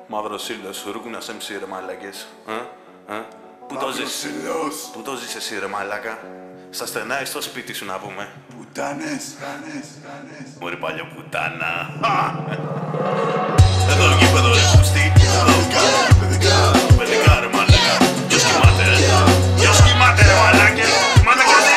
Μαύρος ήλιος, ρούκουνας MC ρε μαλάκες. Πού το ζεις εσύ ρε μαλάκα? Στα στενά ή στο σπίτι σου να πούμε? Πουτάνες. Μωρή παλιό πουτάνα. Εδώ γήπεδο ρε κουστί. Παιδικά ρε μαλάκα. Ποιος κοιμάται ρε? Ποιος κοιμάται ρε μαλάκες? Κοιμάται κάτι?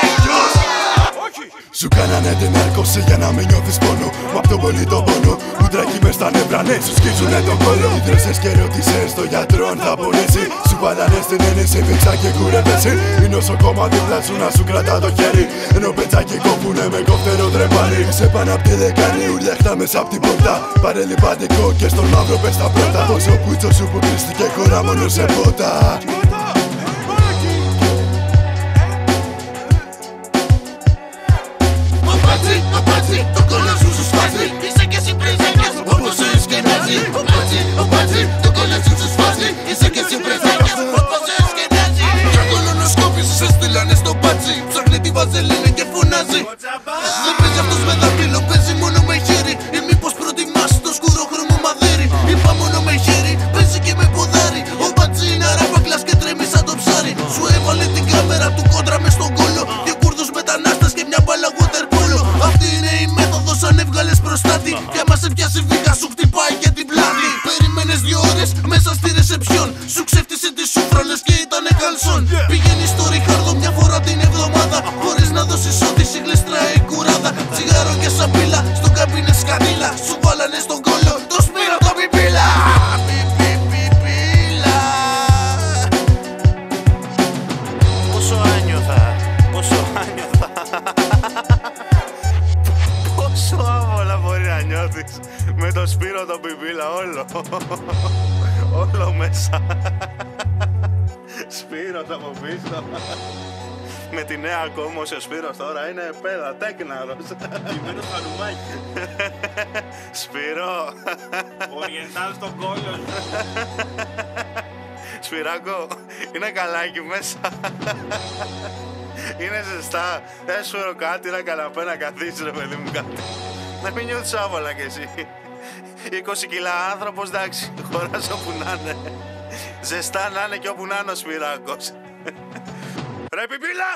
Σου κάνανε την άρκωση για να μην νιώθεις πόνο. Μα απ' τον πολύ τον πόνο που τρέχει μες στα νεύρα, ναι, σου σκίζουνε τον κόλλο. Ίδρωσες και ρώτησες στο γιατρό αν θα πονέσει. Σου βάλανε στην ένεση πίτσα και κουρεύεσαι. Είναι όσο κόμμα δίπλα σου να σου κρατά το χέρι. Ενώ πετσάκι κόπουνε με κοφτερό τρεπάρι. Είσαι πάνω απ' τη δεκάνη, ουρλιαχτά μέσα απ' την πόρτα. Πάρε λιπαντικό και στον μαύρο πες τα πρώτα. Πόσο πούτσο σου που κρίστηκε χώρα μόνο σε πότα. Το κόλλο σου σου σφάζει. Είσαι και εσύ πρεζάκιας όπως σε σκενάζει. Ο μπάτζι, το κόλλο σου σου σφάζει. Είσαι και εσύ πρεζάκιας όπως σε σκενάζει. Για κολονοσκόπη σε στείλανε στο μπάτζι. Ψάχνει τη βαζελίνη και φωνάζει. Δεν παίζει αυτός με δαπύλο, παίζει μόνο με χέρι. Ή μήπως προτιμάς το σκουρόχρωμο μαδέρι? Είπα μόνο με χέρι, παίζει και με ποδάρι. Ο μπάτζι είναι αράμπακλας και τρέμει σαν το ψάρι. Σου έβαλε την κάμερα του κόντρα μες στον κόλλο. Και Κούρδους μετανάστες και μια μπάλα waterpolo. Αυτή είναι η μέθοδος αν έβγαλες προστάτη. Και άμα σε πιάσει βήκα σου χτυπάει και την πλάτη. Περιμένες 2 ώρες μέσα στη ρεσεψιόν. Σου ξέφτισε τη σούφρα λες και ήτανε καλσόν. Πηγαίνεις στο Ριχάρδο μια φορά την εβδομάδα. Χωρίς να δώσεις όθηση γλιστράει η κουράδα. Τσιγάρο και σαπίλα, στο καμπίνε σκανίλα. Σου βάλανε στον κόλλο το Σπύρο το πιπίλα. Πόσο άνιωθα. Πόσο άβολα μπορεί να νιώθεις με το Σπύρο το πιπίλα όλο μέσα. Σπύρος από πίσω. Με τη νέα κόμμωση ο Σπύρος τώρα είναι πέδα, τέκναρος. Κειμένος χανουμάκι. Σπύρο. Οριεντάλ στον κόλλο σου. Σπυράκο, είναι καλά εκεί μέσα? Είναι ζεστά? Δεν σου φέρω κάτι, ένα καναπέ να καθίσεις ρε παιδί μου κάτι. Να μην νιώθεις άβολα κι εσύ. 20 κιλά άνθρωπος, εντάξει, χωράς όπου να είναι. Ζεστά να είναι και όπου να είναι ο Σπυράκος. Ρε πιπίλα!